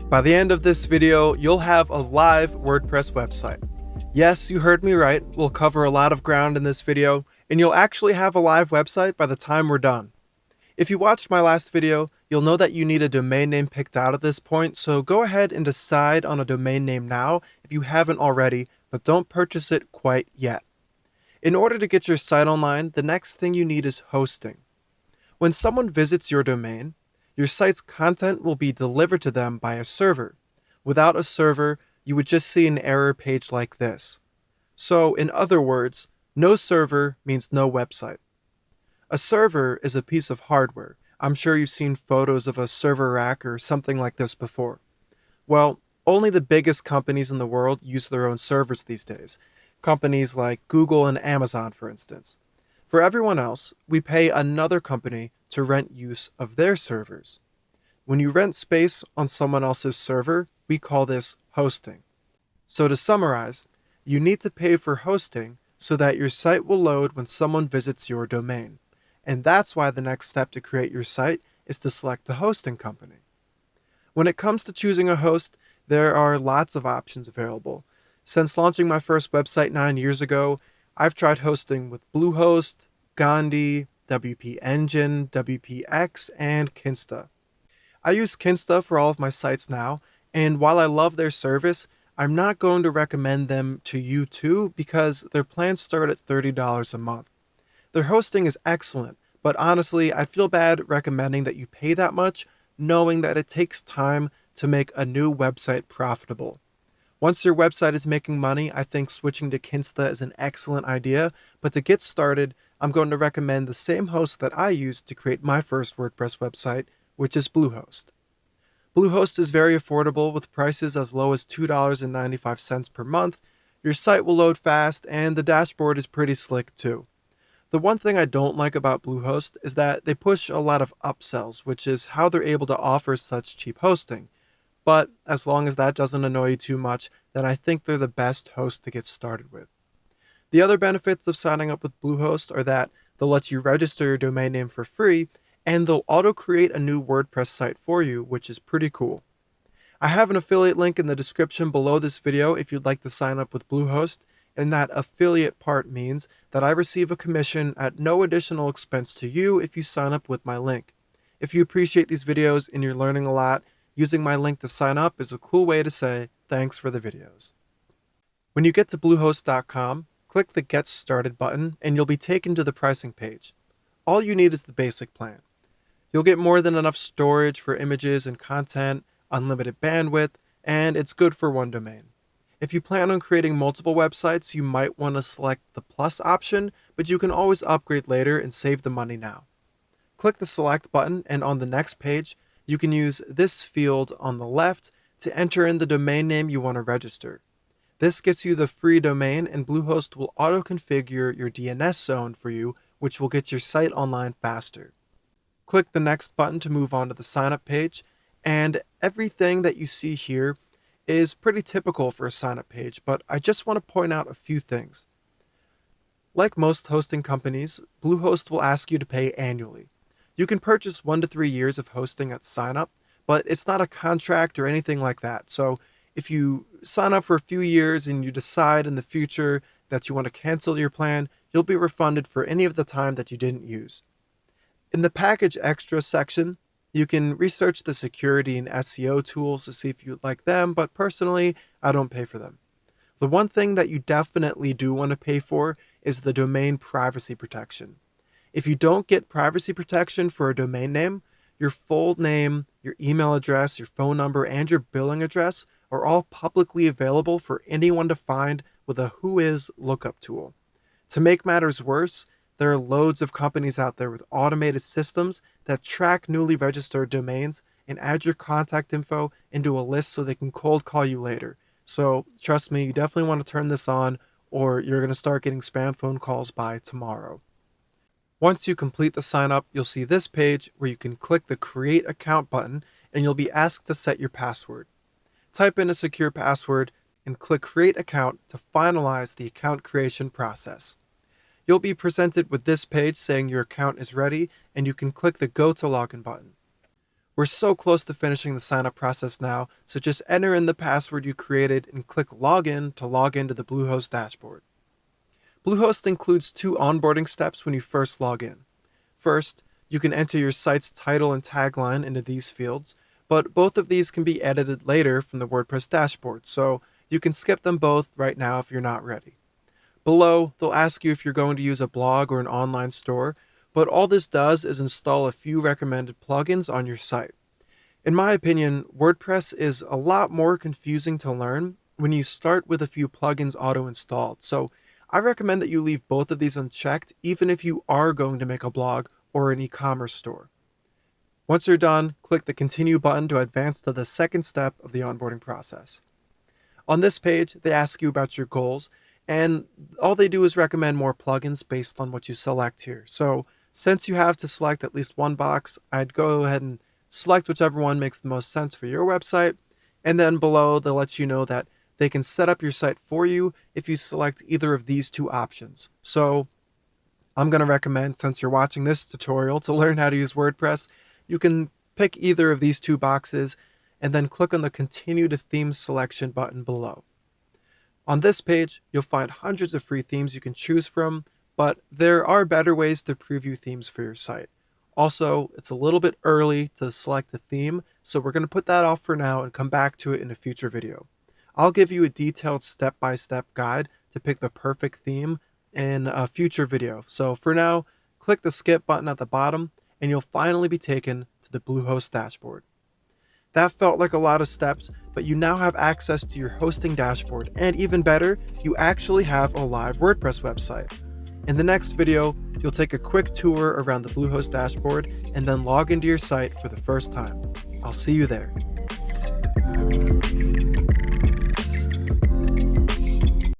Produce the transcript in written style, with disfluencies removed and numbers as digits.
By the end of this video, you'll have a live WordPress website. Yes, you heard me right. We'll cover a lot of ground in this video, and you'll actually have a live website by the time we're done. If you watched my last video, you'll know that you need a domain name picked out at this point, so go ahead and decide on a domain name now if you haven't already, but don't purchase it quite yet. In order to get your site online, the next thing you need is hosting. When someone visits your domain, your site's content will be delivered to them by a server. Without a server, you would just see an error page like this. So, in other words, no server means no website. A server is a piece of hardware. I'm sure you've seen photos of a server rack or something like this before. Well, only the biggest companies in the world use their own servers these days. Companies like Google and Amazon, for instance. For everyone else, we pay another company to rent use of their servers. When you rent space on someone else's server, we call this hosting. So to summarize, you need to pay for hosting so that your site will load when someone visits your domain. And that's why the next step to create your site is to select a hosting company. When it comes to choosing a host, there are lots of options available. Since launching my first website 9 years ago, I've tried hosting with Bluehost, Gandhi, WP Engine, WPX, and Kinsta. I use Kinsta for all of my sites now, and while I love their service, I'm not going to recommend them to you too because their plans start at $30 a month. Their hosting is excellent, but honestly, I feel bad recommending that you pay that much, knowing that it takes time to make a new website profitable. Once your website is making money, I think switching to Kinsta is an excellent idea, but to get started, I'm going to recommend the same host that I used to create my first WordPress website, which is Bluehost. Bluehost is very affordable with prices as low as $2.95 per month. Your site will load fast, and the dashboard is pretty slick too. The one thing I don't like about Bluehost is that they push a lot of upsells, which is how they're able to offer such cheap hosting. But as long as that doesn't annoy you too much, then I think they're the best host to get started with. The other benefits of signing up with Bluehost are that they'll let you register your domain name for free, and they'll auto-create a new WordPress site for you, which is pretty cool. I have an affiliate link in the description below this video if you'd like to sign up with Bluehost, and that affiliate part means that I receive a commission at no additional expense to you if you sign up with my link. If you appreciate these videos and you're learning a lot, using my link to sign up is a cool way to say thanks for the videos. When you get to Bluehost.com, click the Get Started button and you'll be taken to the pricing page. All you need is the basic plan. You'll get more than enough storage for images and content, unlimited bandwidth, and it's good for one domain. If you plan on creating multiple websites, you might want to select the Plus option, but you can always upgrade later and save the money now. Click the Select button and on the next page, you can use this field on the left to enter in the domain name you want to register. This gets you the free domain, and Bluehost will auto-configure your DNS zone for you, which will get your site online faster. Click the next button to move on to the sign-up page, and everything that you see here is pretty typical for a sign-up page, but I just want to point out a few things. Like most hosting companies, Bluehost will ask you to pay annually. You can purchase 1 to 3 years of hosting at sign-up, but it's not a contract or anything like that. So if you sign up for a few years and you decide in the future that you want to cancel your plan, you'll be refunded for any of the time that you didn't use. In the Package Extra section, you can research the security and SEO tools to see if you'd like them, but personally, I don't pay for them. The one thing that you definitely do want to pay for is the domain privacy protection. If you don't get privacy protection for a domain name, your full name, your email address, your phone number, and your billing address are all publicly available for anyone to find with a Whois lookup tool. To make matters worse, there are loads of companies out there with automated systems that track newly registered domains and add your contact info into a list so they can cold call you later. So trust me, you definitely want to turn this on or you're going to start getting spam phone calls by tomorrow. Once you complete the sign up, you'll see this page where you can click the Create Account button and you'll be asked to set your password. Type in a secure password and click Create Account to finalize the account creation process. You'll be presented with this page saying your account is ready and you can click the Go to Login button. We're so close to finishing the sign up process now, so just enter in the password you created and click Login to log into the Bluehost dashboard. Bluehost includes two onboarding steps when you first log in. First, you can enter your site's title and tagline into these fields, but both of these can be edited later from the WordPress dashboard, so you can skip them both right now if you're not ready. Below, they'll ask you if you're going to use a blog or an online store, but all this does is install a few recommended plugins on your site. In my opinion, WordPress is a lot more confusing to learn when you start with a few plugins auto-installed, so I recommend that you leave both of these unchecked even if you are going to make a blog or an e-commerce store. Once you're done, click the Continue button to advance to the second step of the onboarding process. On this page, they ask you about your goals, and all they do is recommend more plugins based on what you select here. So since you have to select at least one box, I'd go ahead and select whichever one makes the most sense for your website, and then below they'll let you know that they can set up your site for you if you select either of these two options. So I'm going to recommend, since you're watching this tutorial to learn how to use WordPress, you can pick either of these two boxes and then click on the Continue to Themes selection button below. On this page, you'll find hundreds of free themes you can choose from, but there are better ways to preview themes for your site. Also, it's a little bit early to select a theme, so we're going to put that off for now and come back to it in a future video. I'll give you a detailed step-by-step guide to pick the perfect theme in a future video. So for now, click the skip button at the bottom and you'll finally be taken to the Bluehost dashboard. That felt like a lot of steps, but you now have access to your hosting dashboard, and even better, you actually have a live WordPress website. In the next video, you'll take a quick tour around the Bluehost dashboard and then log into your site for the first time. I'll see you there.